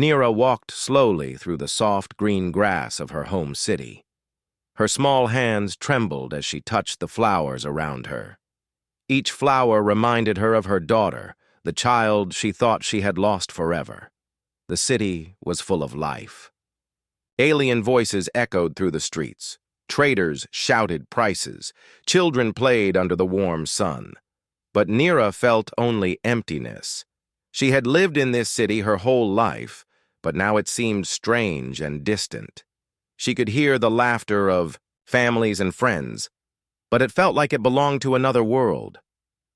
Nira walked slowly through the soft green grass of her home city. Her small hands trembled as she touched the flowers around her. Each flower reminded her of her daughter, the child she thought she had lost forever. The city was full of life. Alien voices echoed through the streets. Traders shouted prices. Children played under the warm sun. But Nira felt only emptiness. She had lived in this city her whole life, but now it seemed strange and distant. She could hear the laughter of families and friends, but it felt like it belonged to another world.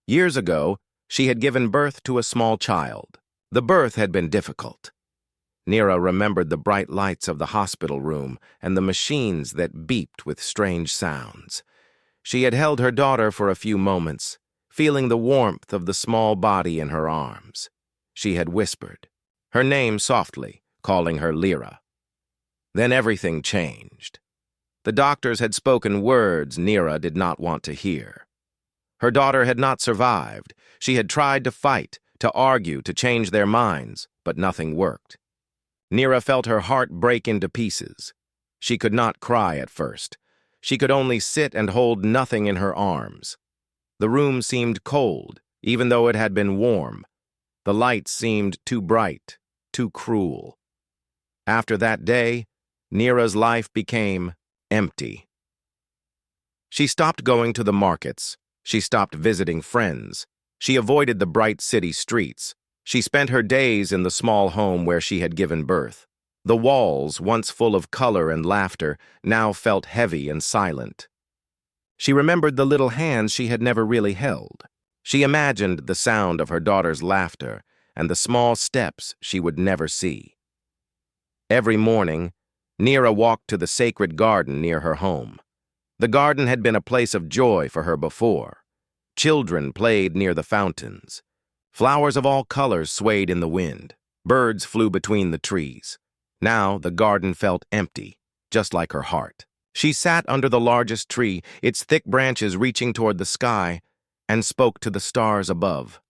Years ago, she had given birth to a small child. The birth had been difficult. Nira remembered the bright lights of the hospital room and the machines that beeped with strange sounds. She had held her daughter for a few moments, feeling the warmth of the small body in her arms. She had whispered her name softly, calling her Lyra. Then everything changed. The doctors had spoken words Nira did not want to hear. Her daughter had not survived. She had tried to fight, to argue, to change their minds, but nothing worked. Nira felt her heart break into pieces. She could not cry at first. She could only sit and hold nothing in her arms. The room seemed cold, even though it had been warm. The lights seemed too bright, too cruel. After that day, Nira's life became empty. She stopped going to the markets. She stopped visiting friends. She avoided the bright city streets. She spent her days in the small home where she had given birth. The walls, once full of color and laughter, now felt heavy and silent. She remembered the little hands she had never really held. She imagined the sound of her daughter's laughter and the small steps she would never see. Every morning, Nira walked to the sacred garden near her home. The garden had been a place of joy for her before. Children played near the fountains. Flowers of all colors swayed in the wind. Birds flew between the trees. Now the garden felt empty, just like her heart. She sat under the largest tree, its thick branches reaching toward the sky, and spoke to the stars above.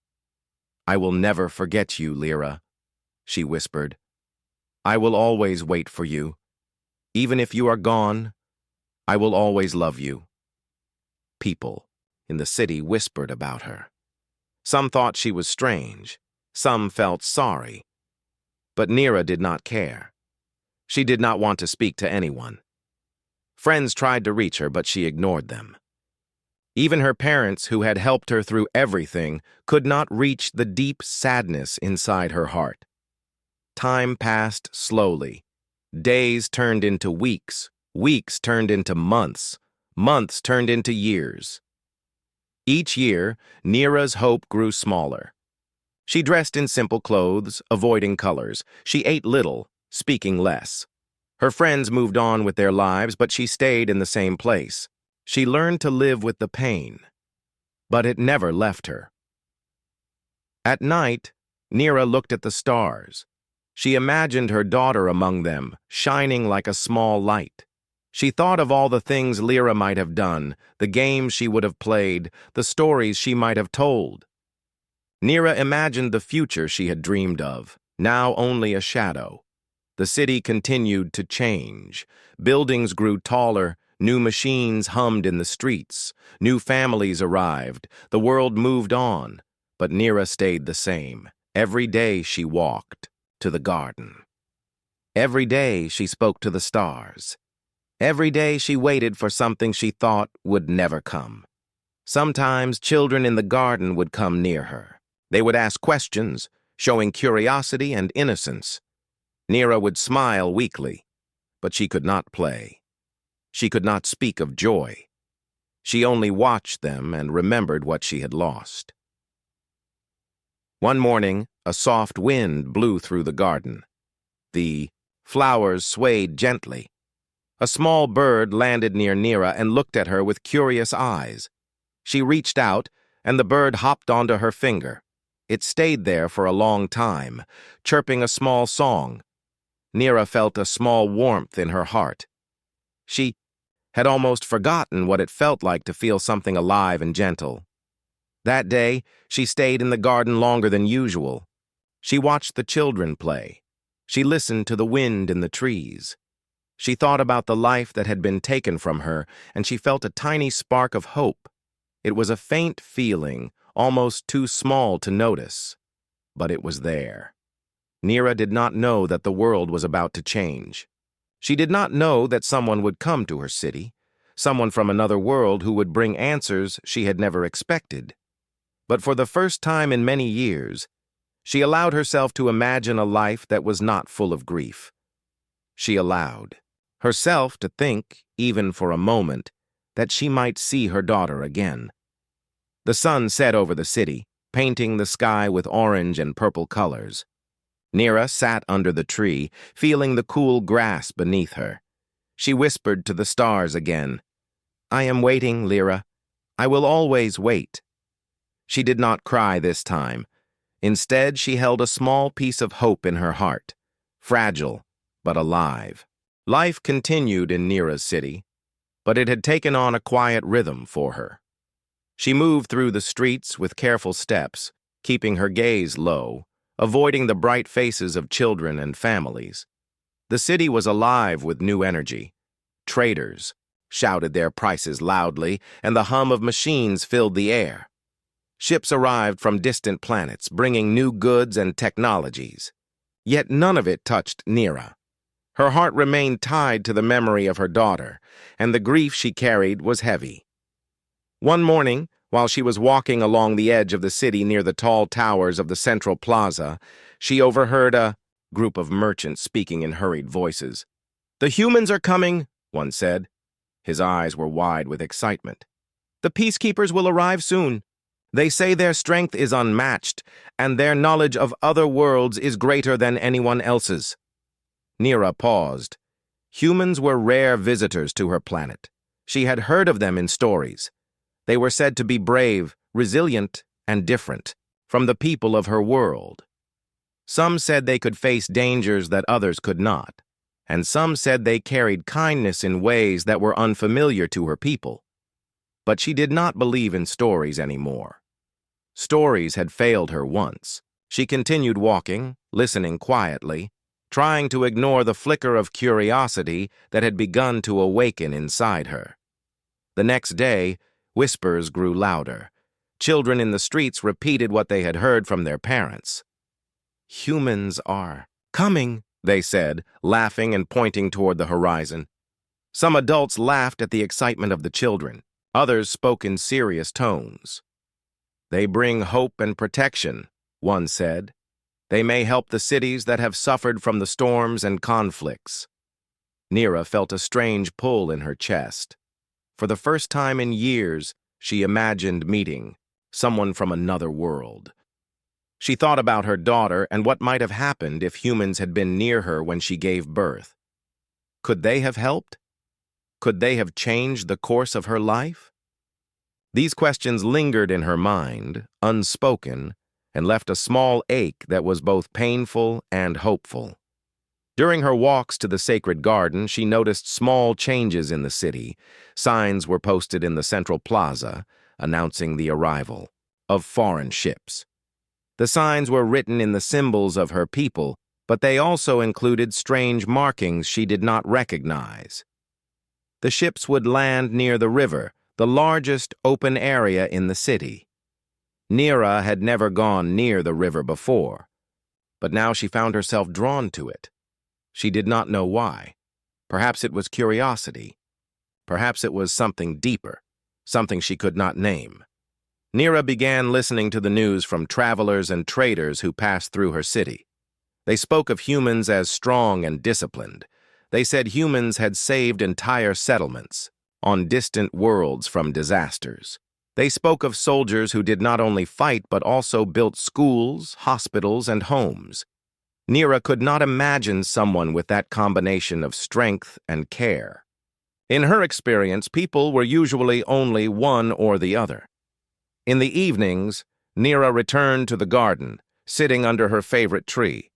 "I will never forget you, Lyra," she whispered. "I will always wait for you. Even if you are gone, I will always love you." People in the city whispered about her. Some thought she was strange. Some felt sorry. But Nira did not care. She did not want to speak to anyone. Friends tried to reach her, but she ignored them. Even her parents, who had helped her through everything, could not reach the deep sadness inside her heart. Time passed slowly. Days turned into weeks. Weeks turned into months. Months turned into years. Each year, Nira's hope grew smaller. She dressed in simple clothes, avoiding colors. She ate little, speaking less. Her friends moved on with their lives, but she stayed in the same place. She learned to live with the pain, but it never left her. At night, Nira looked at the stars. She imagined her daughter among them, shining like a small light. She thought of all the things Lyra might have done, the games she would have played, the stories she might have told. Nira imagined the future she had dreamed of, now only a shadow. The city continued to change. Buildings grew taller, new machines hummed in the streets, new families arrived, the world moved on, but Nira stayed the same. Every day she walked to the garden. Every day she spoke to the stars. Every day she waited for something she thought would never come. Sometimes children in the garden would come near her. They would ask questions, showing curiosity and innocence. Nira would smile weakly, but she could not play. She could not speak of joy. She only watched them and remembered what she had lost. One morning, a soft wind blew through the garden. The flowers swayed gently. A small bird landed near Nira and looked at her with curious eyes. She reached out, and the bird hopped onto her finger. It stayed there for a long time, chirping a small song. Nira felt a small warmth in her heart. She had almost forgotten what it felt like to feel something alive and gentle. That day, she stayed in the garden longer than usual. She watched the children play. She listened to the wind in the trees. She thought about the life that had been taken from her, and she felt a tiny spark of hope. It was a faint feeling, almost too small to notice, but it was there. Nira did not know that the world was about to change. She did not know that someone would come to her city, someone from another world who would bring answers she had never expected. But for the first time in many years, she allowed herself to imagine a life that was not full of grief. She allowed herself to think, even for a moment, that she might see her daughter again. The sun set over the city, painting the sky with orange and purple colors. Nira sat under the tree, feeling the cool grass beneath her. She whispered to the stars again, "I am waiting, Lyra. I will always wait." She did not cry this time. Instead, she held a small piece of hope in her heart, fragile but alive. Life continued in Nira's city, but it had taken on a quiet rhythm for her. She moved through the streets with careful steps, keeping her gaze low, avoiding the bright faces of children and families. The city was alive with new energy. Traders shouted their prices loudly, and the hum of machines filled the air. Ships arrived from distant planets, bringing new goods and technologies. Yet none of it touched Nira. Her heart remained tied to the memory of her daughter, and the grief she carried was heavy. One morning, while she was walking along the edge of the city near the tall towers of the central plaza, she overheard a group of merchants speaking in hurried voices. "The humans are coming," one said. His eyes were wide with excitement. "The peacekeepers will arrive soon. They say their strength is unmatched, and their knowledge of other worlds is greater than anyone else's." Nira paused. Humans were rare visitors to her planet. She had heard of them in stories. They were said to be brave, resilient, and different from the people of her world. Some said they could face dangers that others could not, and some said they carried kindness in ways that were unfamiliar to her people. But she did not believe in stories anymore. Stories had failed her once. She continued walking, listening quietly, trying to ignore the flicker of curiosity that had begun to awaken inside her. The next day, whispers grew louder. Children in the streets repeated what they had heard from their parents. "Humans are coming," they said, laughing and pointing toward the horizon. Some adults laughed at the excitement of the children. Others spoke in serious tones. "They bring hope and protection," one said. "They may help the cities that have suffered from the storms and conflicts." Nira felt a strange pull in her chest. For the first time in years, she imagined meeting someone from another world. She thought about her daughter and what might have happened if humans had been near her when she gave birth. Could they have helped? Could they have changed the course of her life? These questions lingered in her mind, unspoken, and left a small ache that was both painful and hopeful. During her walks to the sacred garden, she noticed small changes in the city. Signs were posted in the central plaza, announcing the arrival of foreign ships. The signs were written in the symbols of her people, but they also included strange markings she did not recognize. The ships would land near the river, the largest open area in the city. Nira had never gone near the river before, but now she found herself drawn to it. She did not know why. Perhaps it was curiosity. Perhaps it was something deeper, something she could not name. Nira began listening to the news from travelers and traders who passed through her city. They spoke of humans as strong and disciplined. They said humans had saved entire settlements on distant worlds from disasters. They spoke of soldiers who did not only fight but also built schools, hospitals, and homes. Nira could not imagine someone with that combination of strength and care. In her experience, people were usually only one or the other. In the evenings, Nira returned to the garden, sitting under her favorite tree.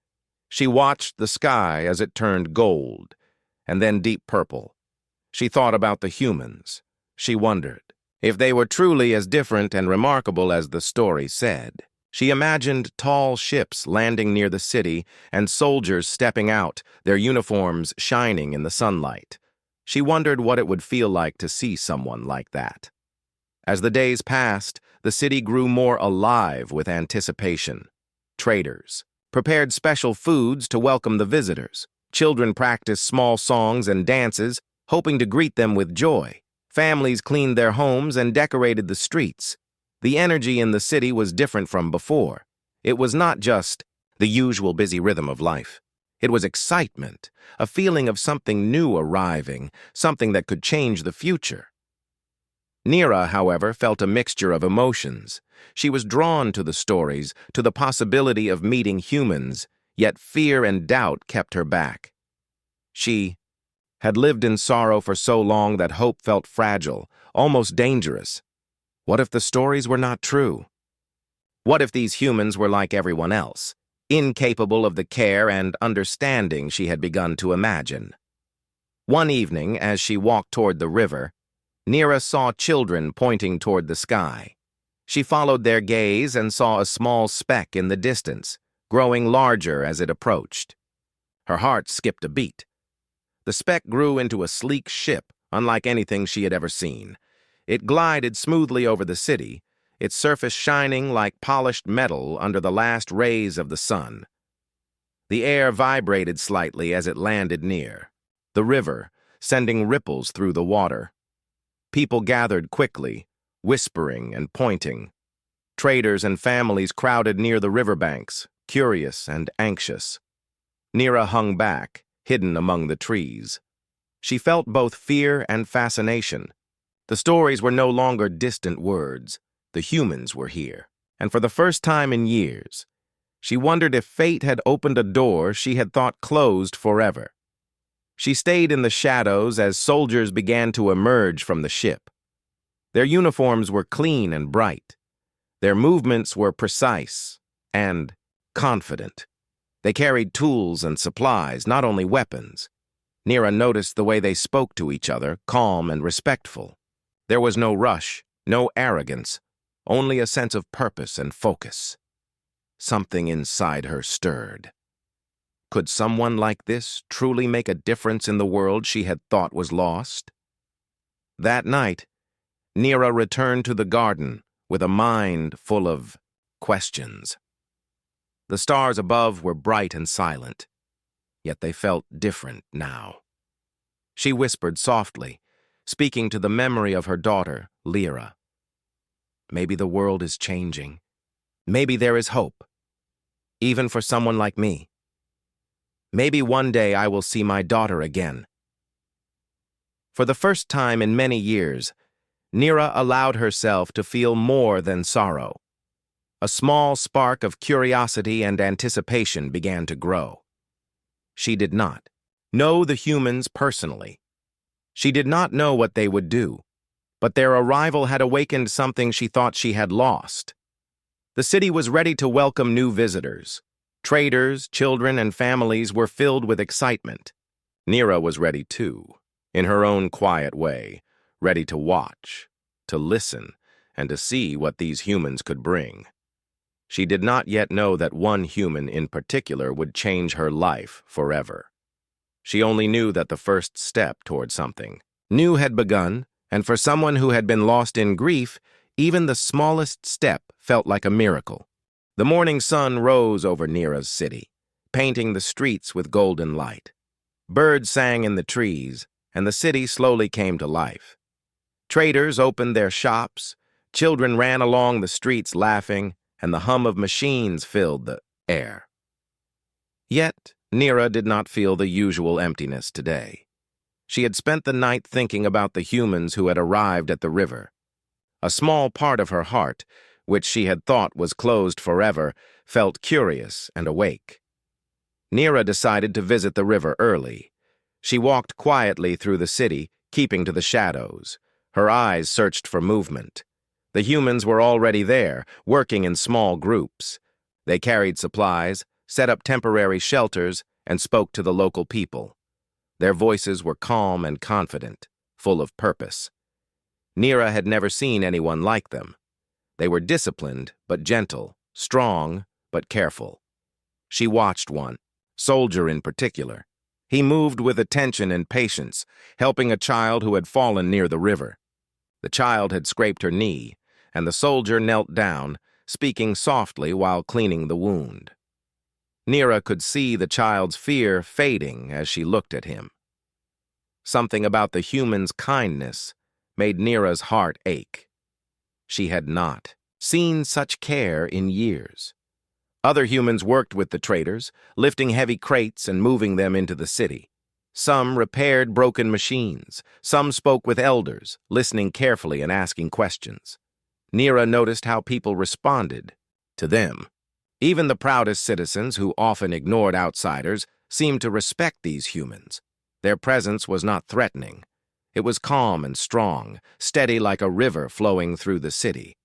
She watched the sky as it turned gold, and then deep purple. She thought about the humans. She wondered if they were truly as different and remarkable as the story said. She imagined tall ships landing near the city and soldiers stepping out, their uniforms shining in the sunlight. She wondered what it would feel like to see someone like that. As the days passed, the city grew more alive with anticipation. Traders prepared special foods to welcome the visitors. Children practiced small songs and dances, hoping to greet them with joy. Families cleaned their homes and decorated the streets. The energy in the city was different from before. It was not just the usual busy rhythm of life. It was excitement, a feeling of something new arriving, something that could change the future. Nira, however, felt a mixture of emotions. She was drawn to the stories, to the possibility of meeting humans, yet fear and doubt kept her back. She had lived in sorrow for so long that hope felt fragile, almost dangerous. What if the stories were not true? What if these humans were like everyone else, incapable of the care and understanding she had begun to imagine? One evening, as she walked toward the river, Nira saw children pointing toward the sky. She followed their gaze and saw a small speck in the distance, growing larger as it approached. Her heart skipped a beat. The speck grew into a sleek ship, unlike anything she had ever seen. It glided smoothly over the city, its surface shining like polished metal under the last rays of the sun. The air vibrated slightly as it landed near the river, sending ripples through the water. People gathered quickly, whispering and pointing. Traders and families crowded near the riverbanks, curious and anxious. Nira hung back, hidden among the trees. She felt both fear and fascination. The stories were no longer distant words. The humans were here. And for the first time in years, she wondered if fate had opened a door she had thought closed forever. She stayed in the shadows as soldiers began to emerge from the ship. Their uniforms were clean and bright. Their movements were precise and confident. They carried tools and supplies, not only weapons. Nira noticed the way they spoke to each other, calm and respectful. There was no rush, no arrogance, only a sense of purpose and focus. Something inside her stirred. Could someone like this truly make a difference in the world she had thought was lost? That night, Nira returned to the garden with a mind full of questions. The stars above were bright and silent, yet they felt different now. She whispered softly, speaking to the memory of her daughter, Lyra. Maybe the world is changing. Maybe there is hope, even for someone like me. Maybe one day I will see my daughter again. For the first time in many years, Nira allowed herself to feel more than sorrow. A small spark of curiosity and anticipation began to grow. She did not know the humans personally. She did not know what they would do, but their arrival had awakened something she thought she had lost. The city was ready to welcome new visitors. Traders, children, and families were filled with excitement. Nira was ready too, in her own quiet way, ready to watch, to listen, and to see what these humans could bring. She did not yet know that one human in particular would change her life forever. She only knew that the first step toward something new had begun, and for someone who had been lost in grief, even the smallest step felt like a miracle. The morning sun rose over Nira's city, painting the streets with golden light. Birds sang in the trees, and the city slowly came to life. Traders opened their shops, children ran along the streets laughing, and the hum of machines filled the air. Yet, Nira did not feel the usual emptiness today. She had spent the night thinking about the humans who had arrived at the river. A small part of her heart, which she had thought was closed forever, felt curious and awake. Nira decided to visit the river early. She walked quietly through the city, keeping to the shadows. Her eyes searched for movement. The humans were already there, working in small groups. They carried supplies, set up temporary shelters, and spoke to the local people. Their voices were calm and confident, full of purpose. Nira had never seen anyone like them. They were disciplined but gentle, strong but careful. She watched one, soldier in particular. He moved with attention and patience, helping a child who had fallen near the river. The child had scraped her knee, and the soldier knelt down, speaking softly while cleaning the wound. Nira could see the child's fear fading as she looked at him. Something about the human's kindness made Nira's heart ache. She had not seen such care in years. Other humans worked with the traders, lifting heavy crates and moving them into the city. Some repaired broken machines. Some spoke with elders, listening carefully and asking questions. Nira noticed how people responded to them. Even the proudest citizens, who often ignored outsiders, seemed to respect these humans. Their presence was not threatening. It was calm and strong, steady like a river flowing through the city.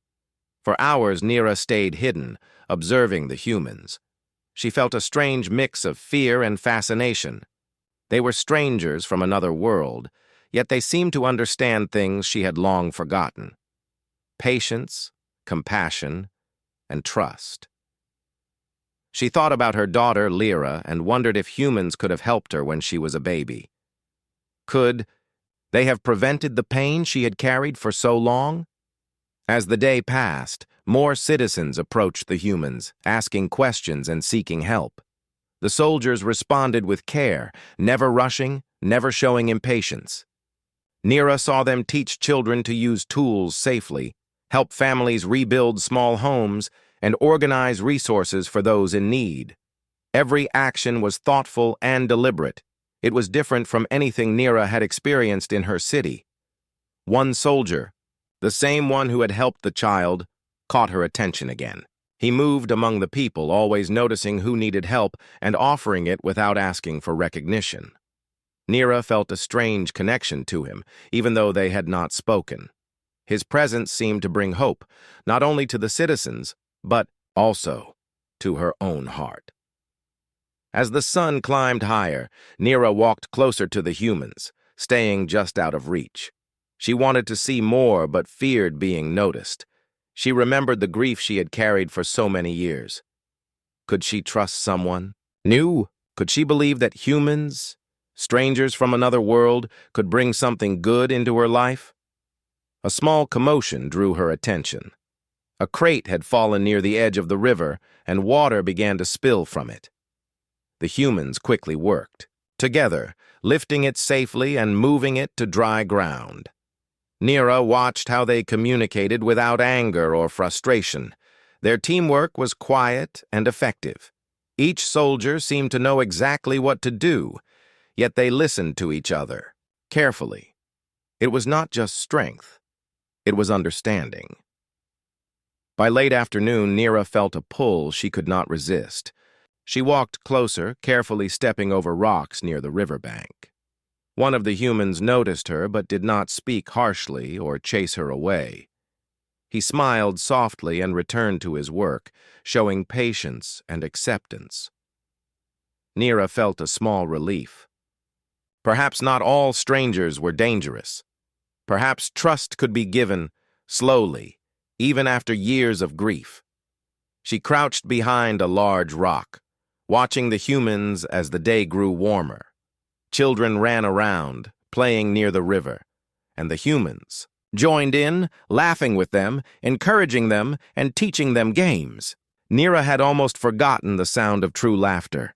For hours, Nira stayed hidden, observing the humans. She felt a strange mix of fear and fascination. They were strangers from another world, yet they seemed to understand things she had long forgotten. Patience, compassion, and trust. She thought about her daughter, Lyra, and wondered if humans could have helped her when she was a baby. Could they have prevented the pain she had carried for so long? As the day passed, more citizens approached the humans, asking questions and seeking help. The soldiers responded with care, never rushing, never showing impatience. Nira saw them teach children to use tools safely, help families rebuild small homes, and organize resources for those in need. Every action was thoughtful and deliberate. It was different from anything Nira had experienced in her city. One soldier, the same one who had helped the child, caught her attention again. He moved among the people, always noticing who needed help and offering it without asking for recognition. Nira felt a strange connection to him, even though they had not spoken. His presence seemed to bring hope, not only to the citizens, but also to her own heart. As the sun climbed higher, Nira walked closer to the humans, staying just out of reach. She wanted to see more but feared being noticed. She remembered the grief she had carried for so many years. Could she trust someone new? Could she believe that humans, strangers from another world, could bring something good into her life? A small commotion drew her attention. A crate had fallen near the edge of the river, and water began to spill from it. The humans quickly worked together, lifting it safely and moving it to dry ground. Nira watched how they communicated without anger or frustration. Their teamwork was quiet and effective. Each soldier seemed to know exactly what to do, yet they listened to each other carefully. It was not just strength, it was understanding. By late afternoon, Nira felt a pull she could not resist. She walked closer, carefully stepping over rocks near the riverbank. One of the humans noticed her but did not speak harshly or chase her away. He smiled softly and returned to his work, showing patience and acceptance. Nira felt a small relief. Perhaps not all strangers were dangerous. Perhaps trust could be given slowly, even after years of grief. She crouched behind a large rock, watching the humans as the day grew warmer. Children ran around, playing near the river, and the humans joined in, laughing with them, encouraging them, and teaching them games. Nira had almost forgotten the sound of true laughter.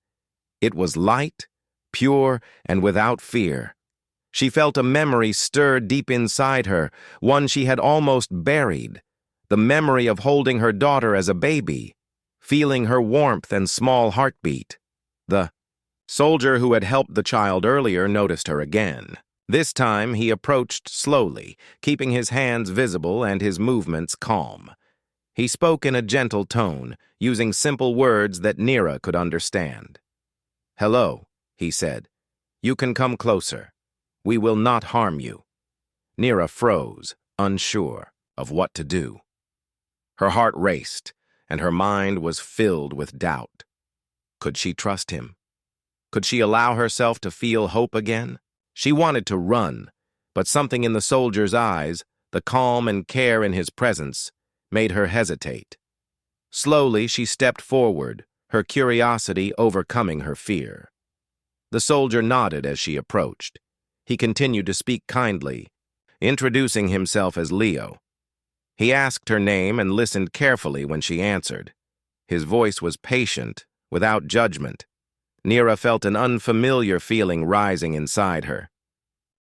It was light, pure, and without fear. She felt a memory stir deep inside her, one she had almost buried, the memory of holding her daughter as a baby, feeling her warmth and small heartbeat. The soldier who had helped the child earlier noticed her again. This time he approached slowly, keeping his hands visible and his movements calm. He spoke in a gentle tone, using simple words that Nira could understand. "Hello," he said. "You can come closer. We will not harm you." Nira froze, unsure of what to do. Her heart raced, and her mind was filled with doubt. Could she trust him? Could she allow herself to feel hope again? She wanted to run, but something in the soldier's eyes, the calm and care in his presence, made her hesitate. Slowly, she stepped forward, her curiosity overcoming her fear. The soldier nodded as she approached. He continued to speak kindly, introducing himself as Leo. He asked her name and listened carefully when she answered. His voice was patient, without judgment. Nira felt an unfamiliar feeling rising inside her.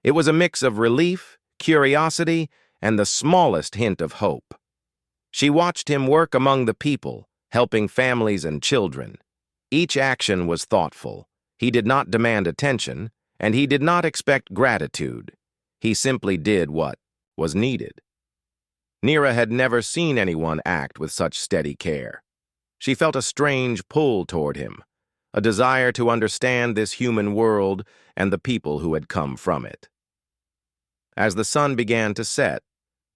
It was a mix of relief, curiosity, and the smallest hint of hope. She watched him work among the people, helping families and children. Each action was thoughtful. He did not demand attention, and he did not expect gratitude. He simply did what was needed. Nira had never seen anyone act with such steady care. She felt a strange pull toward him, a desire to understand this human world and the people who had come from it. As the sun began to set,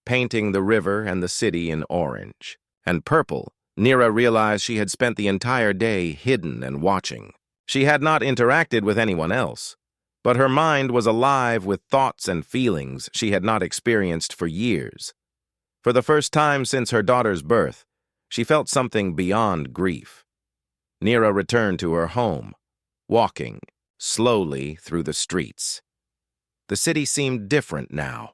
painting the river and the city in orange and purple, Nira realized she had spent the entire day hidden and watching. She had not interacted with anyone else, but her mind was alive with thoughts and feelings she had not experienced for years. For the first time since her daughter's birth, she felt something beyond grief. Nira returned to her home, walking slowly through the streets. The city seemed different now,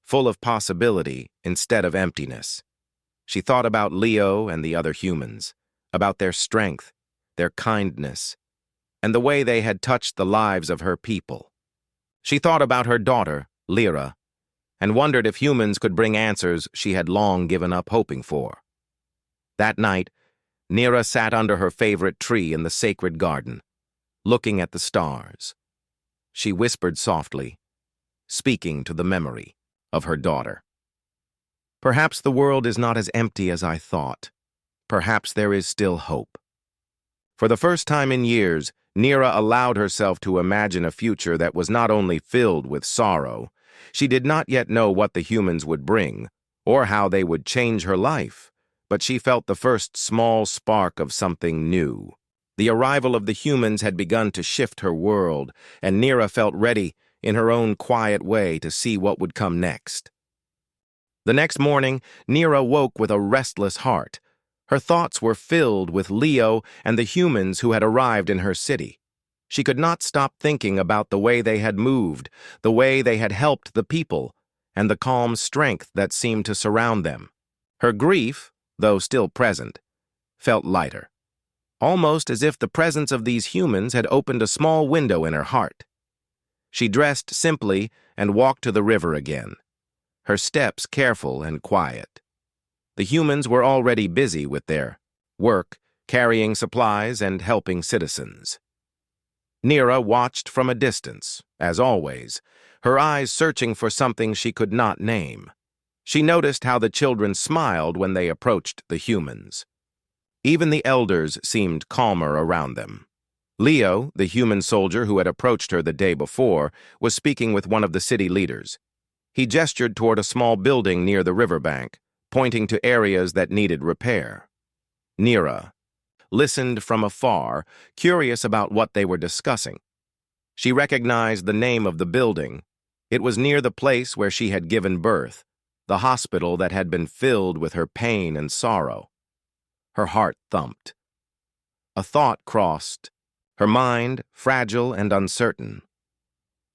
full of possibility instead of emptiness. She thought about Leo and the other humans, about their strength, their kindness, and the way they had touched the lives of her people. She thought about her daughter, Lyra, and wondered if humans could bring answers she had long given up hoping for. That night, Nira sat under her favorite tree in the sacred garden, looking at the stars. She whispered softly, speaking to the memory of her daughter. Perhaps the world is not as empty as I thought. Perhaps there is still hope. For the first time in years, Nira allowed herself to imagine a future that was not only filled with sorrow. She did not yet know what the humans would bring, or how they would change her life, but she felt the first small spark of something new. The arrival of the humans had begun to shift her world, and Nira felt ready, in her own quiet way, to see what would come next. The next morning, Nira woke with a restless heart. Her thoughts were filled with Leo and the humans who had arrived in her city. She could not stop thinking about the way they had moved, the way they had helped the people, and the calm strength that seemed to surround them. Her grief, though still present, felt lighter, almost as if the presence of these humans had opened a small window in her heart. She dressed simply and walked to the river again, her steps careful and quiet. The humans were already busy with their work, carrying supplies and helping citizens. Nira watched from a distance, as always, her eyes searching for something she could not name. She noticed how the children smiled when they approached the humans. Even the elders seemed calmer around them. Leo, the human soldier who had approached her the day before, was speaking with one of the city leaders. He gestured toward a small building near the riverbank, pointing to areas that needed repair. Nira listened from afar, curious about what they were discussing. She recognized the name of the building. It was near the place where she had given birth, the hospital that had been filled with her pain and sorrow. Her heart thumped. A thought crossed, her mind fragile and uncertain.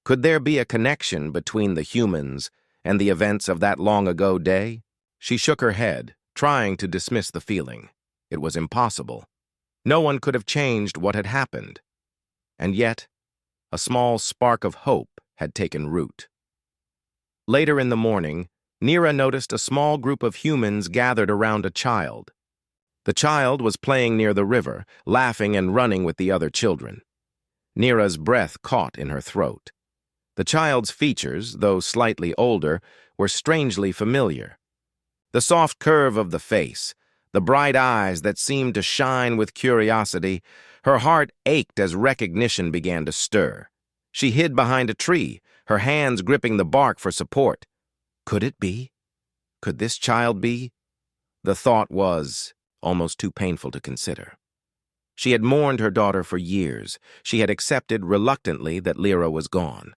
Could there be a connection between the humans and the events of that long-ago day? She shook her head, trying to dismiss the feeling. It was impossible. No one could have changed what had happened. And yet, a small spark of hope had taken root. Later in the morning, Nira noticed a small group of humans gathered around a child. The child was playing near the river, laughing and running with the other children. Nira's breath caught in her throat. The child's features, though slightly older, were strangely familiar. The soft curve of the face, the bright eyes that seemed to shine with curiosity, her heart ached as recognition began to stir. She hid behind a tree, her hands gripping the bark for support. Could it be? Could this child be? The thought was almost too painful to consider. She had mourned her daughter for years. She had accepted reluctantly that Lyra was gone.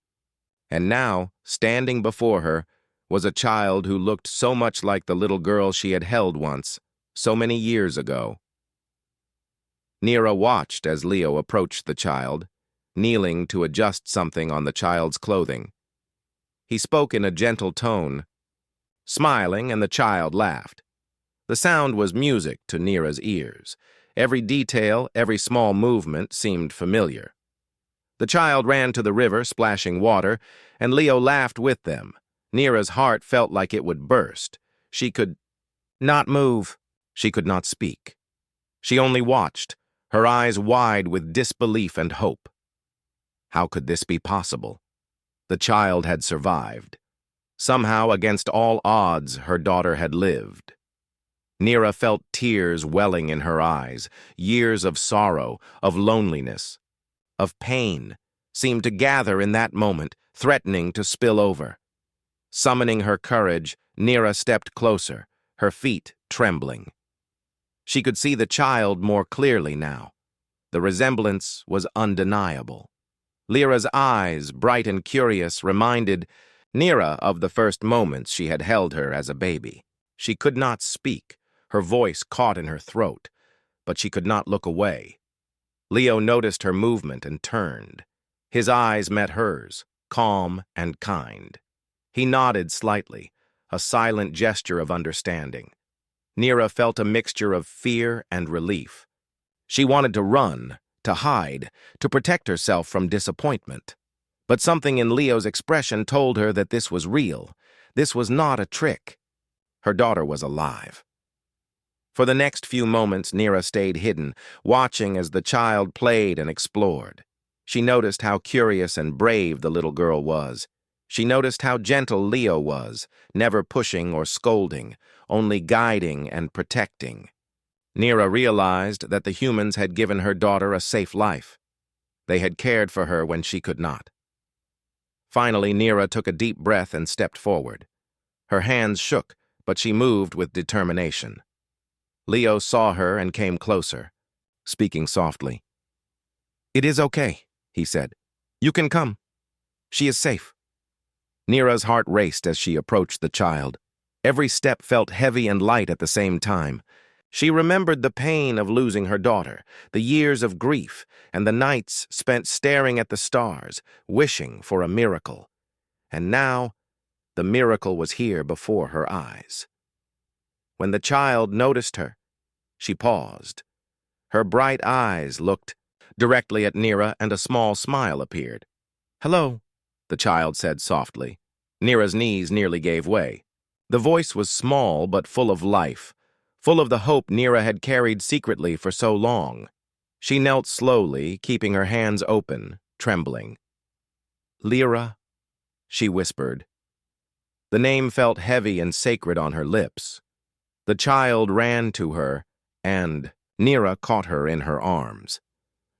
And now, standing before her, was a child who looked so much like the little girl she had held once, so many years ago. Nira watched as Leo approached the child, kneeling to adjust something on the child's clothing. He spoke in a gentle tone, smiling, and the child laughed. The sound was music to Nira's ears. Every detail, every small movement seemed familiar. The child ran to the river, splashing water, and Leo laughed with them. Nira's heart felt like it would burst. She could not move. She could not speak. She only watched, her eyes wide with disbelief and hope. How could this be possible? The child had survived. Somehow, against all odds, her daughter had lived. Nira felt tears welling in her eyes. Years of sorrow, of loneliness, of pain seemed to gather in that moment, threatening to spill over. Summoning her courage, Nira stepped closer, her feet trembling. She could see the child more clearly now. The resemblance was undeniable. Lyra's eyes, bright and curious, reminded Nira of the first moments she had held her as a baby. She could not speak, her voice caught in her throat, but she could not look away. Leo noticed her movement and turned. His eyes met hers, calm and kind. He nodded slightly, a silent gesture of understanding. Nira felt a mixture of fear and relief. She wanted to run, to hide, to protect herself from disappointment. But something in Leo's expression told her that this was real. This was not a trick. Her daughter was alive. For the next few moments, Nira stayed hidden, watching as the child played and explored. She noticed how curious and brave the little girl was. She noticed how gentle Leo was, never pushing or scolding, only guiding and protecting. Nira realized that the humans had given her daughter a safe life. They had cared for her when she could not. Finally, Nira took a deep breath and stepped forward. Her hands shook, but she moved with determination. Leo saw her and came closer, speaking softly. "It is okay," he said. "You can come. She is safe." Nira's heart raced as she approached the child. Every step felt heavy and light at the same time. She remembered the pain of losing her daughter, the years of grief, and the nights spent staring at the stars, wishing for a miracle. And now, the miracle was here before her eyes. When the child noticed her, she paused. Her bright eyes looked directly at Nira, and a small smile appeared. "Hello," the child said softly. Nira's knees nearly gave way. The voice was small but full of life, full of the hope Nira had carried secretly for so long. She knelt slowly, keeping her hands open, trembling. "Lyra," she whispered. The name felt heavy and sacred on her lips. The child ran to her, and Nira caught her in her arms.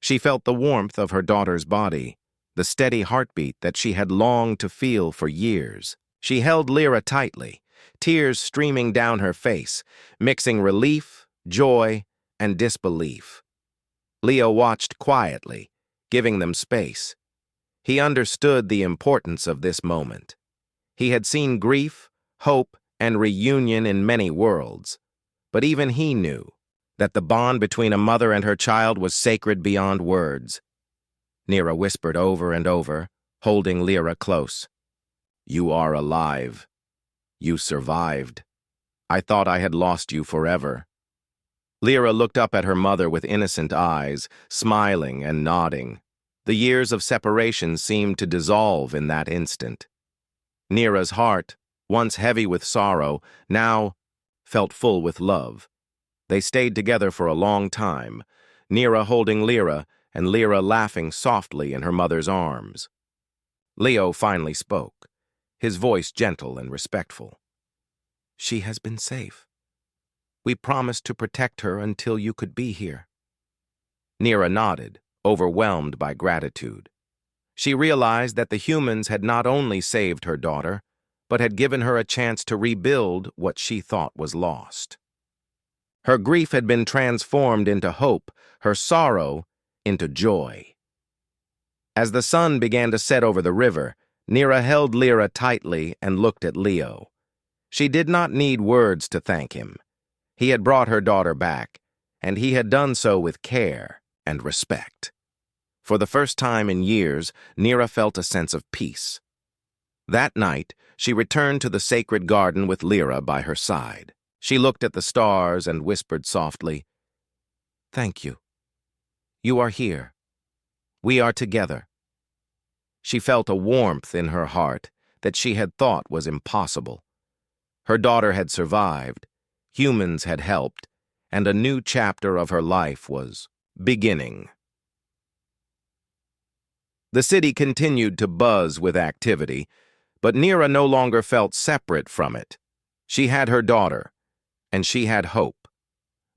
She felt the warmth of her daughter's body, the steady heartbeat that she had longed to feel for years. She held Lyra tightly, tears streaming down her face, mixing relief, joy, and disbelief. Leo watched quietly, giving them space. He understood the importance of this moment. He had seen grief, hope, and reunion in many worlds, but even he knew that the bond between a mother and her child was sacred beyond words. Nira whispered over and over, holding Lyra close. "You are alive. You survived. I thought I had lost you forever." Lyra looked up at her mother with innocent eyes, smiling and nodding. The years of separation seemed to dissolve in that instant. Nira's heart, once heavy with sorrow, now felt full with love. They stayed together for a long time, Nira holding Lyra and Lyra laughing softly in her mother's arms. Leo finally spoke, his voice gentle and respectful. "She has been safe. We promised to protect her until you could be here." Nira nodded, overwhelmed by gratitude. She realized that the humans had not only saved her daughter, but had given her a chance to rebuild what she thought was lost. Her grief had been transformed into hope, her sorrow into joy. As the sun began to set over the river, Nira held Lyra tightly and looked at Leo. She did not need words to thank him. He had brought her daughter back, and he had done so with care and respect. For the first time in years, Nira felt a sense of peace. That night, she returned to the sacred garden with Lyra by her side. She looked at the stars and whispered softly, "Thank you. You are here. We are together." She felt a warmth in her heart that she had thought was impossible. Her daughter had survived, humans had helped, and a new chapter of her life was beginning. The city continued to buzz with activity, but Nira no longer felt separate from it. She had her daughter, and she had hope.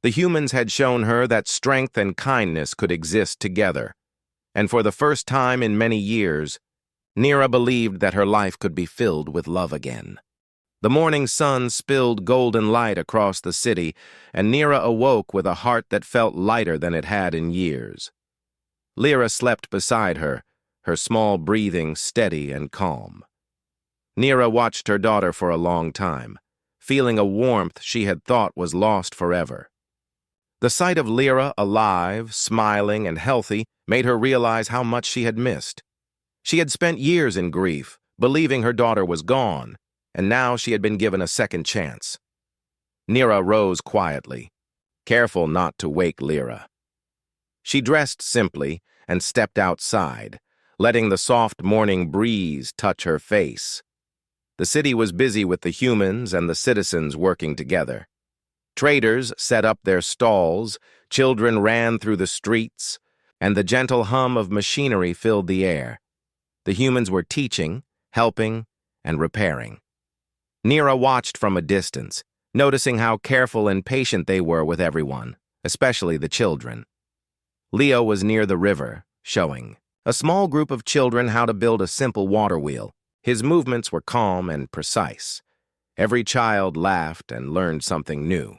The humans had shown her that strength and kindness could exist together, and for the first time in many years, Nira believed that her life could be filled with love again. The morning sun spilled golden light across the city, and Nira awoke with a heart that felt lighter than it had in years. Lyra slept beside her, her small breathing steady and calm. Nira watched her daughter for a long time, feeling a warmth she had thought was lost forever. The sight of Lyra alive, smiling, and healthy made her realize how much she had missed. She had spent years in grief, believing her daughter was gone, and now she had been given a second chance. Nira rose quietly, careful not to wake Lyra. She dressed simply and stepped outside, letting the soft morning breeze touch her face. The city was busy with the humans and the citizens working together. Traders set up their stalls, children ran through the streets, and the gentle hum of machinery filled the air. The humans were teaching, helping, and repairing. Nira watched from a distance, noticing how careful and patient they were with everyone, especially the children. Leo was near the river, showing a small group of children how to build a simple water wheel. His movements were calm and precise. Every child laughed and learned something new.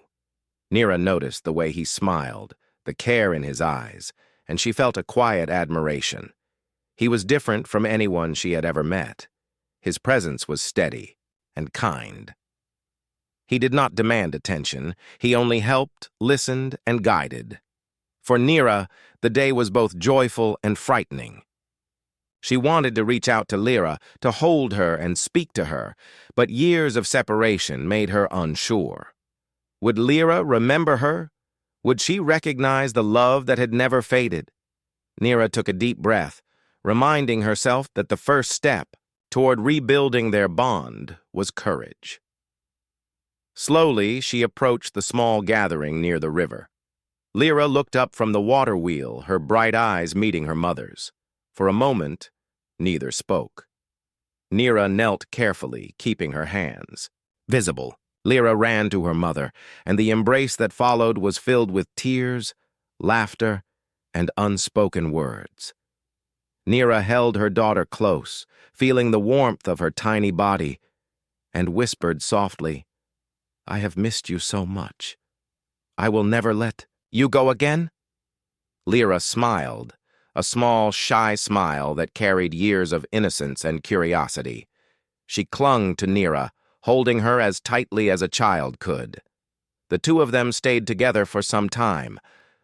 Nira noticed the way he smiled, the care in his eyes, and she felt a quiet admiration. He was different from anyone she had ever met. His presence was steady and kind. He did not demand attention. He only helped, listened, and guided. For Nira, the day was both joyful and frightening. She wanted to reach out to Lyra, to hold her and speak to her, but years of separation made her unsure. Would Lyra remember her? Would she recognize the love that had never faded? Nira took a deep breath, reminding herself that the first step toward rebuilding their bond was courage. Slowly, she approached the small gathering near the river. Lyra looked up from the water wheel, her bright eyes meeting her mother's. For a moment, neither spoke. Nira knelt carefully, keeping her hands visible. Lyra ran to her mother, and the embrace that followed was filled with tears, laughter, and unspoken words. Nira held her daughter close, feeling the warmth of her tiny body, and whispered softly, "I have missed you so much. I will never let you go again?" Lyra smiled, a small, shy smile that carried years of innocence and curiosity. She clung to Nira, holding her as tightly as a child could. The two of them stayed together for some time,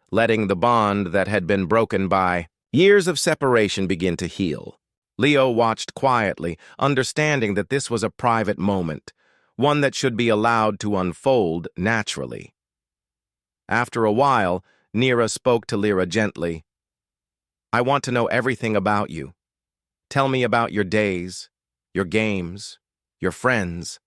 letting the bond that had been broken by years of separation begin to heal. Leo watched quietly, understanding that this was a private moment, one that should be allowed to unfold naturally. After a while, Nira spoke to Lyra gently. "I want to know everything about you. Tell me about your days, your games, your friends."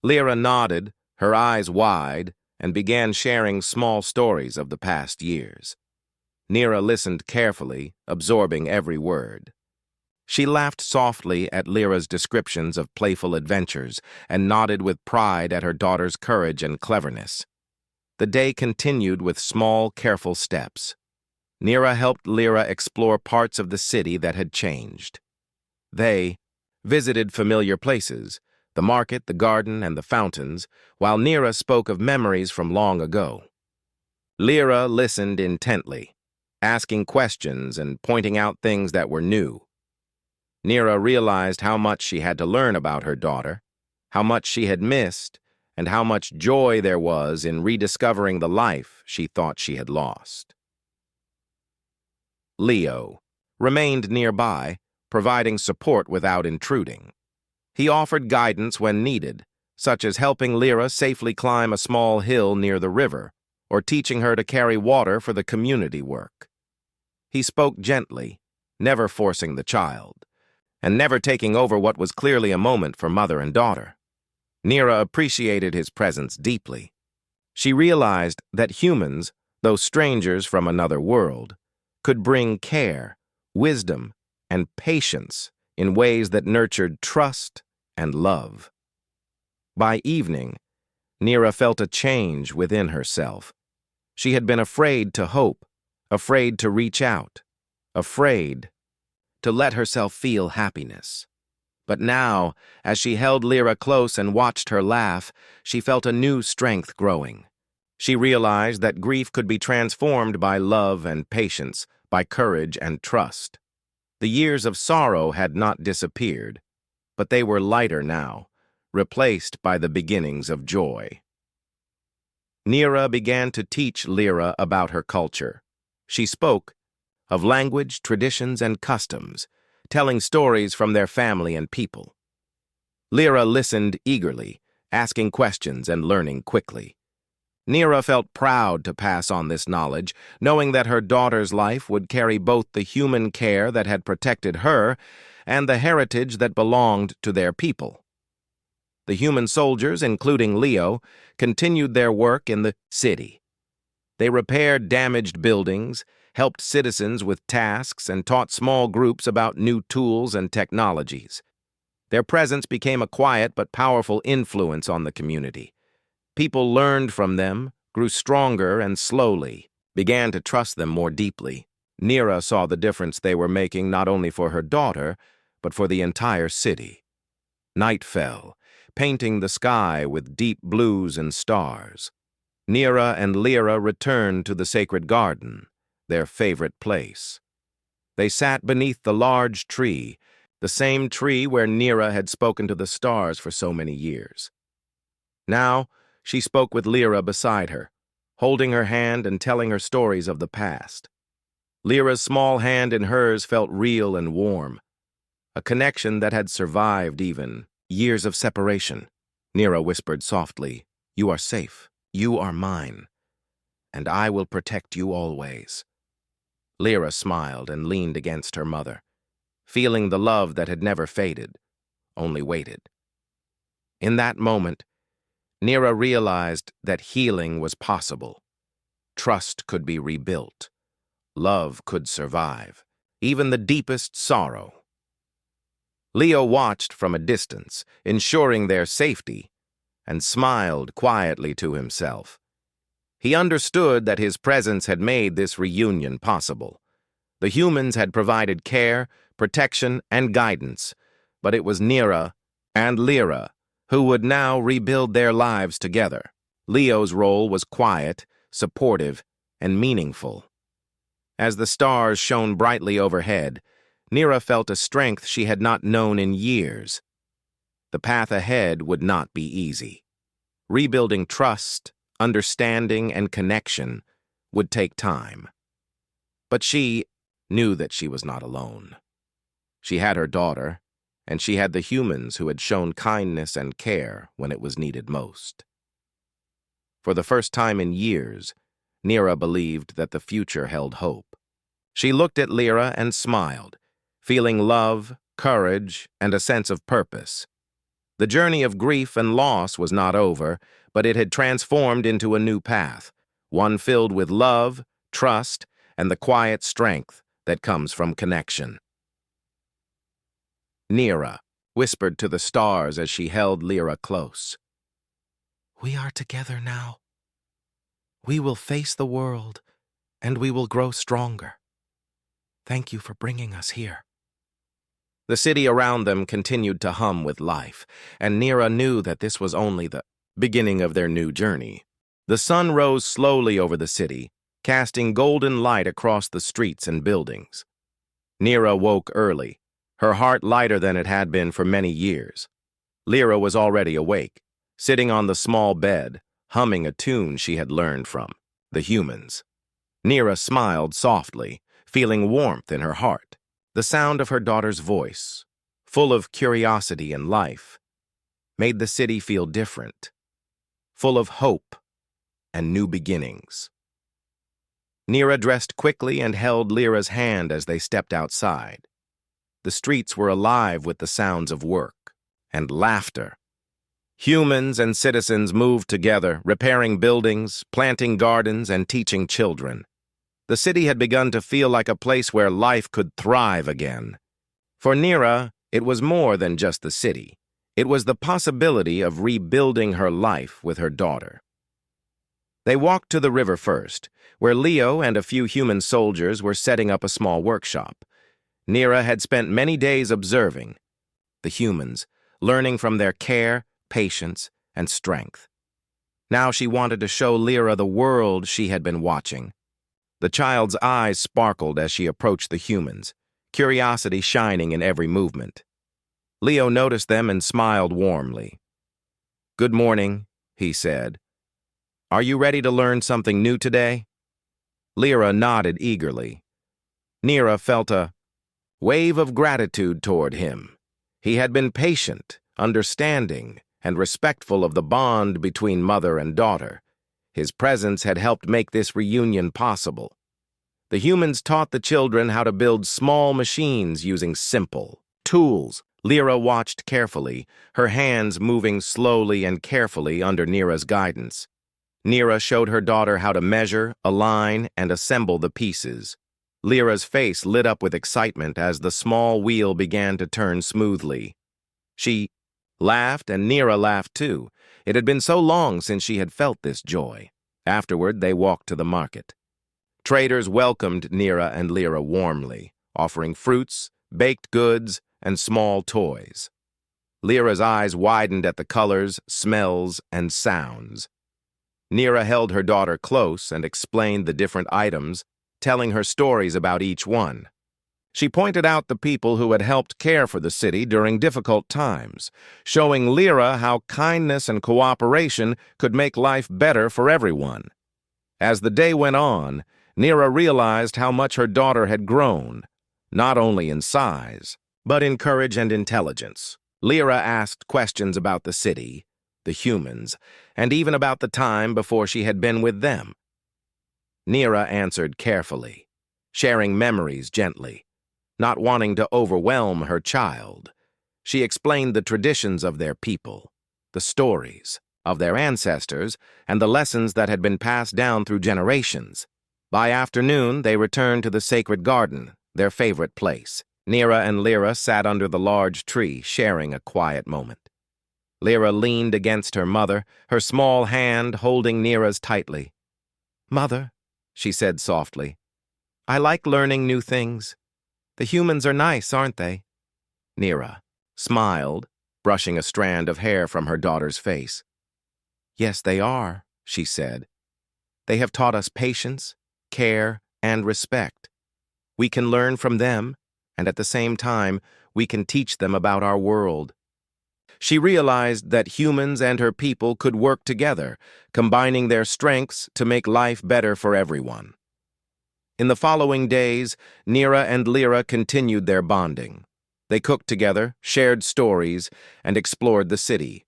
Lyra nodded, her eyes wide, and began sharing small stories of the past years. Nira listened carefully, absorbing every word. She laughed softly at Lyra's descriptions of playful adventures and nodded with pride at her daughter's courage and cleverness. The day continued with small, careful steps. Nira helped Lyra explore parts of the city that had changed. They visited familiar places, the market, the garden, and the fountains, while Nira spoke of memories from long ago. Lyra listened intently, asking questions and pointing out things that were new. Nira realized how much she had to learn about her daughter, how much she had missed, and how much joy there was in rediscovering the life she thought she had lost. Leo remained nearby, providing support without intruding. He offered guidance when needed, such as helping Lyra safely climb a small hill near the river, or teaching her to carry water for the community work. He spoke gently, never forcing the child, and never taking over what was clearly a moment for mother and daughter. Nira appreciated his presence deeply. She realized that humans, though strangers from another world, could bring care, wisdom, and patience in ways that nurtured trust and love. By evening, Nira felt a change within herself. She had been afraid to hope, afraid to reach out, afraid to let herself feel happiness. But now, as she held Lyra close and watched her laugh, she felt a new strength growing. She realized that grief could be transformed by love and patience, by courage and trust. The years of sorrow had not disappeared, but they were lighter now, replaced by the beginnings of joy. Nira began to teach Lyra about her culture. She spoke of language, traditions, and customs, telling stories from their family and people. Lyra listened eagerly, asking questions and learning quickly. Nira felt proud to pass on this knowledge, knowing that her daughter's life would carry both the human care that had protected her and the heritage that belonged to their people. The human soldiers, including Leo, continued their work in the city. They repaired damaged buildings, helped citizens with tasks, and taught small groups about new tools and technologies. Their presence became a quiet but powerful influence on the community. People learned from them, grew stronger, and slowly began to trust them more deeply. Nira saw the difference they were making not only for her daughter, but for the entire city. Night fell, painting the sky with deep blues and stars. Nira and Lyra returned to the sacred garden, their favorite place. They sat beneath the large tree, the same tree where Nira had spoken to the stars for so many years. Now, she spoke with Lyra beside her, holding her hand and telling her stories of the past. Lyra's small hand in hers felt real and warm, a connection that had survived even years of separation. Nira whispered softly, "You are safe. You are mine, and I will protect you always." Lyra smiled and leaned against her mother, feeling the love that had never faded, only waited. In that moment, Nira realized that healing was possible. Trust could be rebuilt. Love could survive, even the deepest sorrow. Leo watched from a distance, ensuring their safety, and smiled quietly to himself. He understood that his presence had made this reunion possible. The humans had provided care, protection, and guidance, but it was Nira and Lyra who would now rebuild their lives together. Leo's role was quiet, supportive, and meaningful. As the stars shone brightly overhead, Nira felt a strength she had not known in years. The path ahead would not be easy. Rebuilding trust, understanding, and connection would take time. But she knew that she was not alone. She had her daughter, and she had the humans who had shown kindness and care when it was needed most. For the first time in years, Nira believed that the future held hope. She looked at Lyra and smiled, feeling love, courage, and a sense of purpose. The journey of grief and loss was not over, but it had transformed into a new path, one filled with love, trust, and the quiet strength that comes from connection. Nira whispered to the stars as she held Lyra close. "We are together now. We will face the world, and we will grow stronger. Thank you for bringing us here." The city around them continued to hum with life, and Nira knew that this was only the beginning of their new journey. The sun rose slowly over the city, casting golden light across the streets and buildings. Nira woke early, her heart lighter than it had been for many years. Lyra was already awake, sitting on the small bed, humming a tune she had learned from the humans. Nira smiled softly, feeling warmth in her heart. The sound of her daughter's voice, full of curiosity and life, made the city feel different, full of hope and new beginnings. Nira dressed quickly and held Lyra's hand as they stepped outside. The streets were alive with the sounds of work and laughter. Humans and citizens moved together, repairing buildings, planting gardens, and teaching children. The city had begun to feel like a place where life could thrive again. For Nira, it was more than just the city. It was the possibility of rebuilding her life with her daughter. They walked to the river first, where Leo and a few human soldiers were setting up a small workshop. Nira had spent many days observing the humans, learning from their care, patience, and strength. Now she wanted to show Lyra the world she had been watching. The child's eyes sparkled as she approached the humans, curiosity shining in every movement. Leo noticed them and smiled warmly. "Good morning," he said. "Are you ready to learn something new today?" Lyra nodded eagerly. Nira felt a wave of gratitude toward him. He had been patient, understanding, and respectful of the bond between mother and daughter. His presence had helped make this reunion possible. The humans taught the children how to build small machines using simple tools. Lyra watched carefully, her hands moving slowly and carefully under Nira's guidance. Nira showed her daughter how to measure, align, and assemble the pieces. Lyra's face lit up with excitement as the small wheel began to turn smoothly. She laughed, and Nira laughed too. It had been so long since she had felt this joy. Afterward, they walked to the market. Traders welcomed Nira and Lyra warmly, offering fruits, baked goods, and small toys. Lyra's eyes widened at the colors, smells, and sounds. Nira held her daughter close and explained the different items, telling her stories about each one. She pointed out the people who had helped care for the city during difficult times, showing Lyra how kindness and cooperation could make life better for everyone. As the day went on, Nira realized how much her daughter had grown, not only in size, but in courage and intelligence. Lyra asked questions about the city, the humans, and even about the time before she had been with them. Nira answered carefully, sharing memories gently, not wanting to overwhelm her child. She explained the traditions of their people, the stories of their ancestors, and the lessons that had been passed down through generations. By afternoon, they returned to the sacred garden, their favorite place. Nira and Lyra sat under the large tree, sharing a quiet moment. Lyra leaned against her mother, her small hand holding Nira's tightly. "Mother," she said softly, "I like learning new things. The humans are nice, aren't they?" Nira smiled, brushing a strand of hair from her daughter's face. "Yes, they are," she said. "They have taught us patience, care, and respect. We can learn from them, and at the same time, we can teach them about our world." She realized that humans and her people could work together, combining their strengths to make life better for everyone. In the following days, Nira and Lyra continued their bonding. They cooked together, shared stories, and explored the city.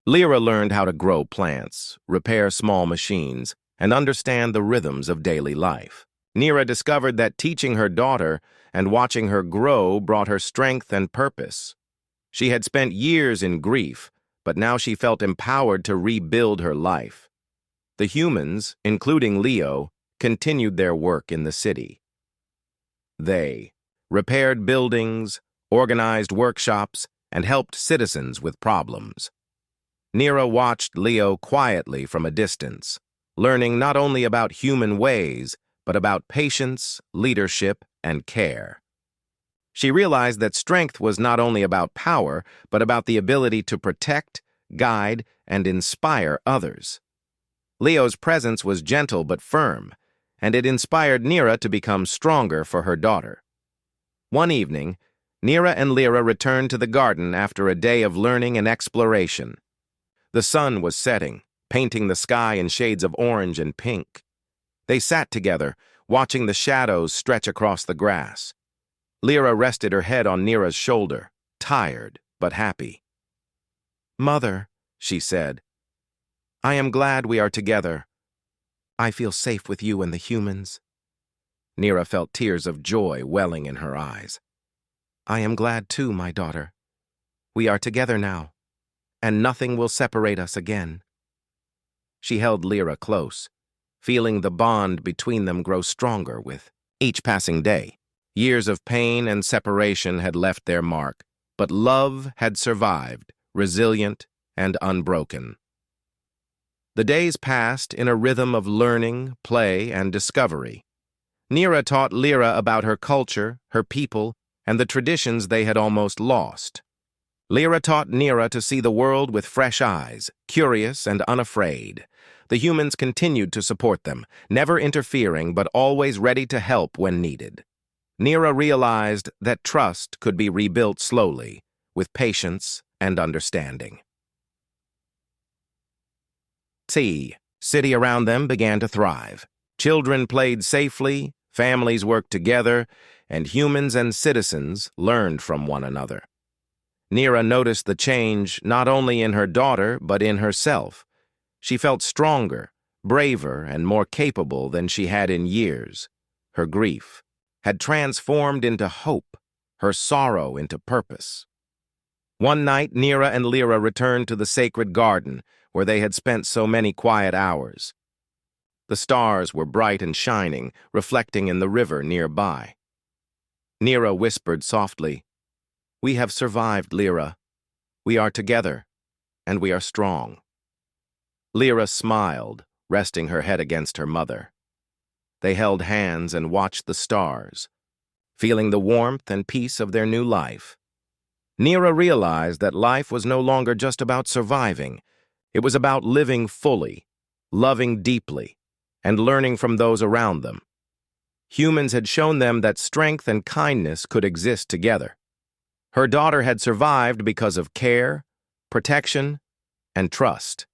Lyra learned how to grow plants, repair small machines, and understand the rhythms of daily life. Nira discovered that teaching her daughter and watching her grow brought her strength and purpose. She had spent years in grief, but now she felt empowered to rebuild her life. The humans, including Leo, continued their work in the city. They repaired buildings, organized workshops, and helped citizens with problems. Nira watched Leo quietly from a distance, learning not only about human ways, but about patience, leadership, and care. She realized that strength was not only about power, but about the ability to protect, guide, and inspire others. Leo's presence was gentle but firm, and it inspired Nira to become stronger for her daughter. One evening, Nira and Lyra returned to the garden after a day of learning and exploration. The sun was setting, painting the sky in shades of orange and pink. They sat together, watching the shadows stretch across the grass. Lyra rested her head on Nira's shoulder, tired but happy. "Mother," she said, "I am glad we are together. I feel safe with you and the humans." Nira felt tears of joy welling in her eyes. "I am glad too, my daughter. We are together now, and nothing will separate us again." She held Lyra close, feeling the bond between them grow stronger with each passing day. Years of pain and separation had left their mark, but love had survived, resilient and unbroken. The days passed in a rhythm of learning, play, and discovery. Nira taught Lyra about her culture, her people, and the traditions they had almost lost. Lyra taught Nira to see the world with fresh eyes, curious and unafraid. The humans continued to support them, never interfering but always ready to help when needed. Nira realized that trust could be rebuilt slowly, with patience and understanding. City around them began to thrive. Children played safely, families worked together, and humans and citizens learned from one another. Nira noticed the change not only in her daughter but in herself. She felt stronger, braver, and more capable than she had in years. Her grief had transformed into hope, her sorrow into purpose. One night, Nira and Lyra returned to the sacred garden where they had spent so many quiet hours. The stars were bright and shining, reflecting in the river nearby. Nira whispered softly, "We have survived, Lyra. We are together, and we are strong." Lyra smiled, resting her head against her mother. They held hands and watched the stars, feeling the warmth and peace of their new life. Nira realized that life was no longer just about surviving. It was about living fully, loving deeply, and learning from those around them. Humans had shown them that strength and kindness could exist together. Her daughter had survived because of care, protection, and trust.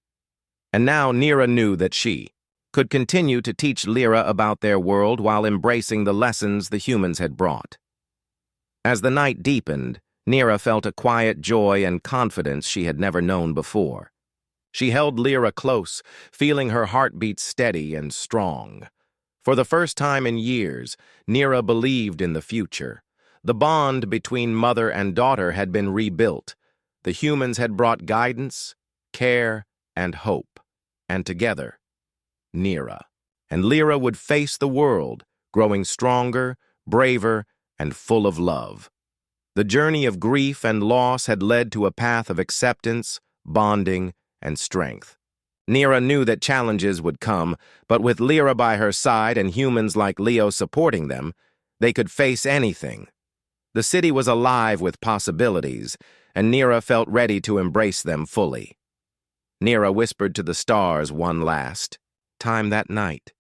And now Nira knew that she could continue to teach Lyra about their world while embracing the lessons the humans had brought. As the night deepened, Nira felt a quiet joy and confidence she had never known before. She held Lyra close, feeling her heartbeat steady and strong. For the first time in years, Nira believed in the future. The bond between mother and daughter had been rebuilt. The humans had brought guidance, care, and hope. And together, Nira and Lyra would face the world, growing stronger, braver, and full of love. The journey of grief and loss had led to a path of acceptance, bonding, and strength. Nira knew that challenges would come, but with Lyra by her side and humans like Leo supporting them, they could face anything. The city was alive with possibilities, and Nira felt ready to embrace them fully. Nira whispered to the stars one last time that night,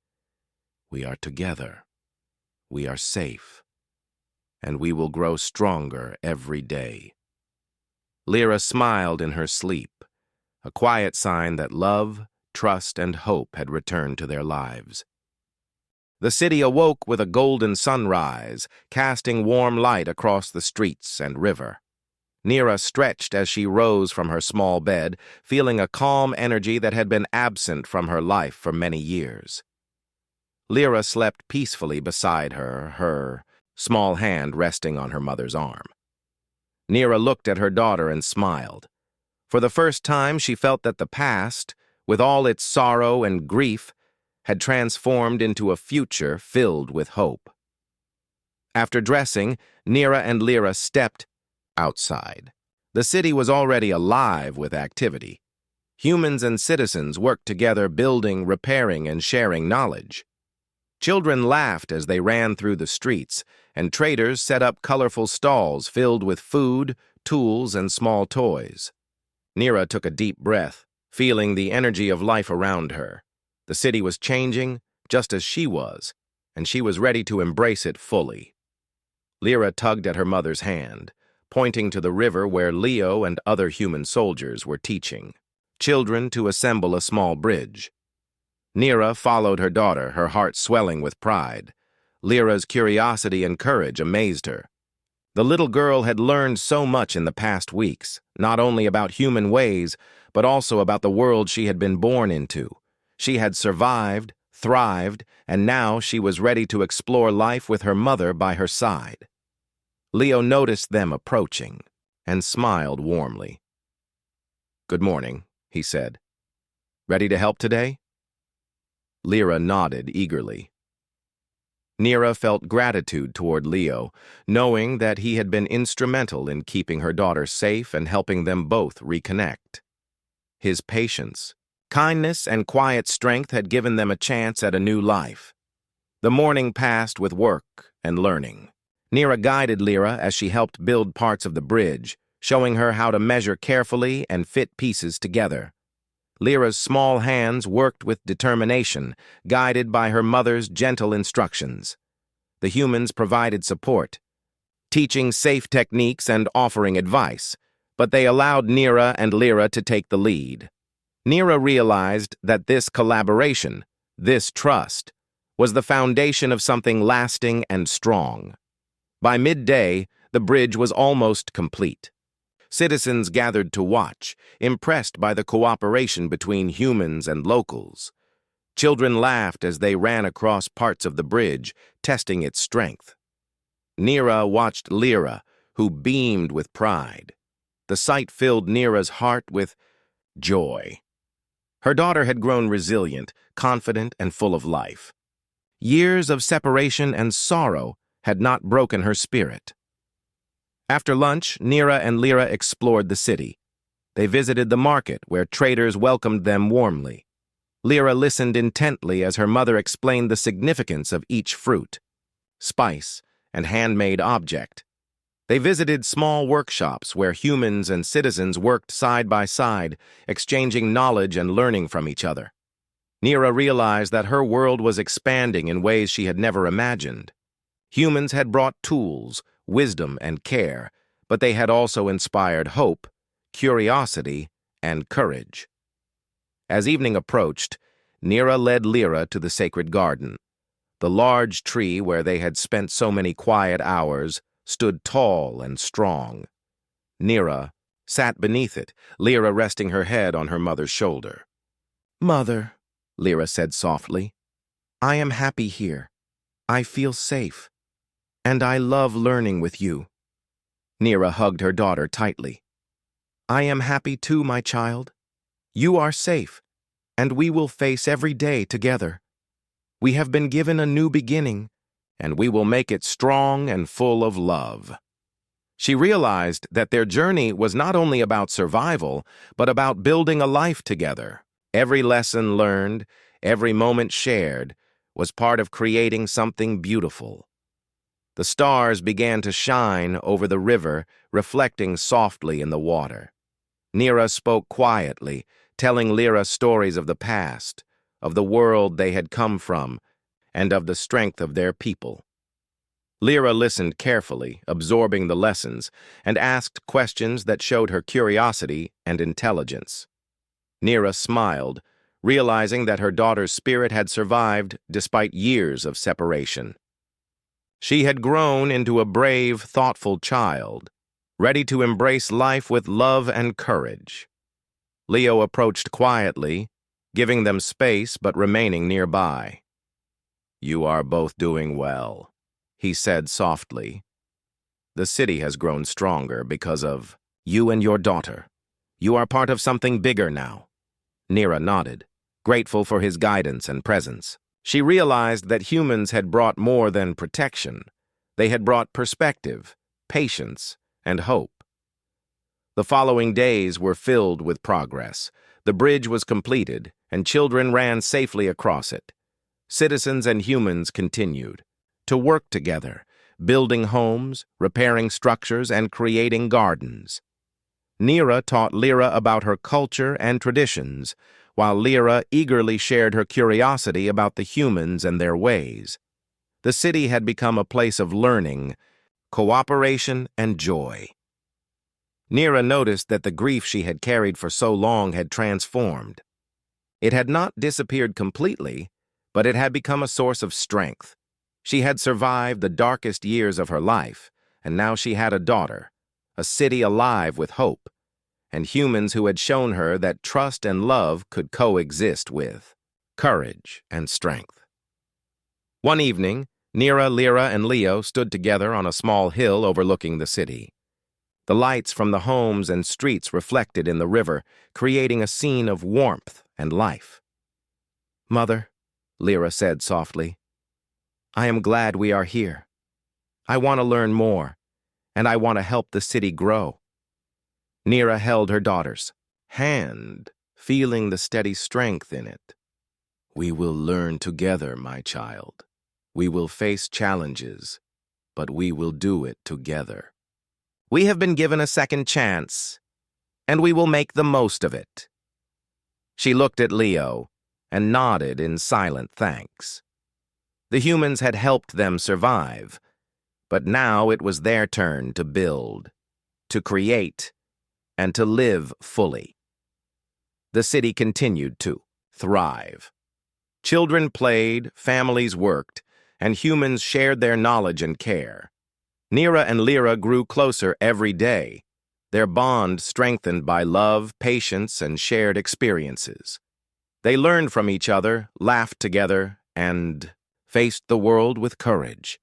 "We are together. We are safe. And we will grow stronger every day." Lyra smiled in her sleep, a quiet sign that love, trust, and hope had returned to their lives. The city awoke with a golden sunrise, casting warm light across the streets and river. Nira stretched as she rose from her small bed, feeling a calm energy that had been absent from her life for many years. Lyra slept peacefully beside her, her small hand resting on her mother's arm. Nira looked at her daughter and smiled. For the first time, she felt that the past, with all its sorrow and grief, had transformed into a future filled with hope. After dressing, Nira and Lyra stepped outside. The city was already alive with activity. Humans and citizens worked together, building, repairing, and sharing knowledge. Children laughed as they ran through the streets, and traders set up colorful stalls filled with food, tools, and small toys. Nira took a deep breath, feeling the energy of life around her. The city was changing, just as she was, and she was ready to embrace it fully. Lyra tugged at her mother's hand, pointing to the river where Leo and other human soldiers were teaching. children to assemble a small bridge. Nira followed her daughter, her heart swelling with pride. Lyra's curiosity and courage amazed her. The little girl had learned so much in the past weeks, not only about human ways, but also about the world she had been born into. She had survived, thrived, and now she was ready to explore life with her mother by her side. Leo noticed them approaching and smiled warmly. "Good morning," he said. "Ready to help today?" Lyra nodded eagerly. Nira felt gratitude toward Leo, knowing that he had been instrumental in keeping her daughter safe and helping them both reconnect. His patience, kindness, and quiet strength had given them a chance at a new life. The morning passed with work and learning. Nira guided Lyra as she helped build parts of the bridge, showing her how to measure carefully and fit pieces together. Lyra's small hands worked with determination, guided by her mother's gentle instructions. The humans provided support, teaching safe techniques and offering advice, but they allowed Nira and Lyra to take the lead. Nira realized that this collaboration, this trust, was the foundation of something lasting and strong. By midday, the bridge was almost complete. Citizens gathered to watch, impressed by the cooperation between humans and locals. Children laughed as they ran across parts of the bridge, testing its strength. Nira watched Lyra, who beamed with pride. The sight filled Nira's heart with joy. Her daughter had grown resilient, confident, and full of life. Years of separation and sorrow had not broken her spirit. After lunch, Nira and Lyra explored the city. They visited the market, where traders welcomed them warmly. Lyra listened intently as her mother explained the significance of each fruit, spice, and handmade object. They visited small workshops where humans and citizens worked side by side, exchanging knowledge and learning from each other. Nira realized that her world was expanding in ways she had never imagined. Humans had brought tools, wisdom, and care, but they had also inspired hope, curiosity, and courage. As evening approached, Nira led Lyra to the sacred garden. The large tree where they had spent so many quiet hours stood tall and strong. Nira sat beneath it, Lyra resting her head on her mother's shoulder. "Mother," Lyra said softly, "I am happy here. I feel safe. And I love learning with you." Nira hugged her daughter tightly. "I am happy too, my child. You are safe, and we will face every day together. We have been given a new beginning, and we will make it strong and full of love." She realized that their journey was not only about survival, but about building a life together. Every lesson learned, every moment shared, was part of creating something beautiful. The stars began to shine over the river, reflecting softly in the water. Nira spoke quietly, telling Lyra stories of the past, of the world they had come from, and of the strength of their people. Lyra listened carefully, absorbing the lessons, and asked questions that showed her curiosity and intelligence. Nira smiled, realizing that her daughter's spirit had survived despite years of separation. She had grown into a brave, thoughtful child, ready to embrace life with love and courage. Leo approached quietly, giving them space but remaining nearby. "You are both doing well," he said softly. "The city has grown stronger because of you and your daughter. You are part of something bigger now." Nira nodded, grateful for his guidance and presence. She realized that humans had brought more than protection. They had brought perspective, patience, and hope. The following days were filled with progress. The bridge was completed, and children ran safely across it. Citizens and humans continued to work together, building homes, repairing structures, and creating gardens. Nira taught Lyra about her culture and traditions, while Lyra eagerly shared her curiosity about the humans and their ways. The city had become a place of learning, cooperation, and joy. Nira noticed that the grief she had carried for so long had transformed. It had not disappeared completely, but it had become a source of strength. She had survived the darkest years of her life, and now she had a daughter, a city alive with hope, and humans who had shown her that trust and love could coexist with courage and strength. One evening, Nira, Lyra, and Leo stood together on a small hill overlooking the city. The lights from the homes and streets reflected in the river, creating a scene of warmth and life. "Mother," Lyra said softly, "I am glad we are here. I want to learn more, and I want to help the city grow." Nira held her daughter's hand, feeling the steady strength in it. "We will learn together, my child. We will face challenges, but we will do it together. We have been given a second chance, and we will make the most of it." She looked at Leo and nodded in silent thanks. The humans had helped them survive, but now it was their turn to build, to create, and to live fully. The city continued to thrive. Children played, families worked, and humans shared their knowledge and care. Nira and Lyra grew closer every day, their bond strengthened by love, patience, and shared experiences. They learned from each other, laughed together, and faced the world with courage.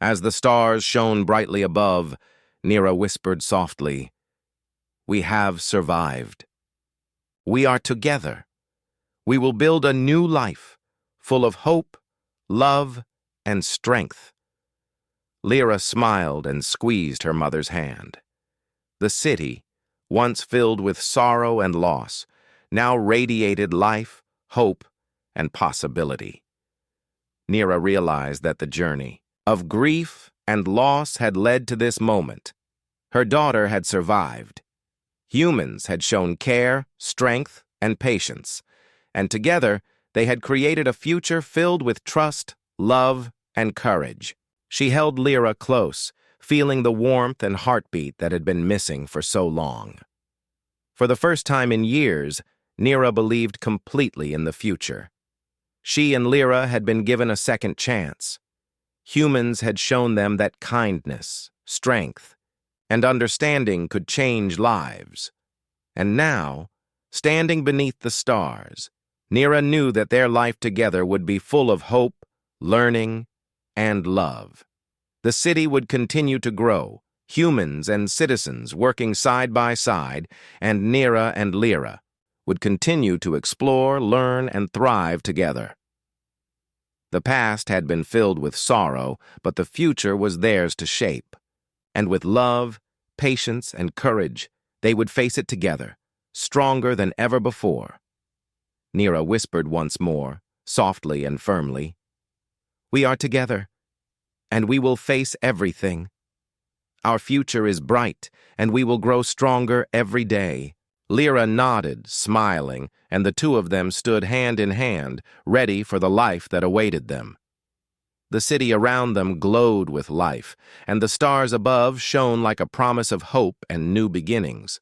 As the stars shone brightly above, Nira whispered softly, "We have survived. We are together. We will build a new life, full of hope, love, and strength." Lyra smiled and squeezed her mother's hand. The city, once filled with sorrow and loss, now radiated life, hope, and possibility. Nira realized that the journey of grief and loss had led to this moment. Her daughter had survived. Humans had shown care, strength, and patience, and together they had created a future filled with trust, love, and courage. She held Lyra close, feeling the warmth and heartbeat that had been missing for so long. For the first time in years, Nira believed completely in the future. She and Lyra had been given a second chance. Humans had shown them that kindness, strength, and understanding could change lives. And now, standing beneath the stars, Nira knew that their life together would be full of hope, learning, and love. The city would continue to grow, humans and citizens working side by side, and Nira and Lyra would continue to explore, learn, and thrive together. The past had been filled with sorrow, but the future was theirs to shape. And with love, patience, and courage, they would face it together, stronger than ever before. Nira whispered once more, softly and firmly, "We are together, and we will face everything. Our future is bright, and we will grow stronger every day." Lyra nodded, smiling, and the two of them stood hand in hand, ready for the life that awaited them. The city around them glowed with life, and the stars above shone like a promise of hope and new beginnings.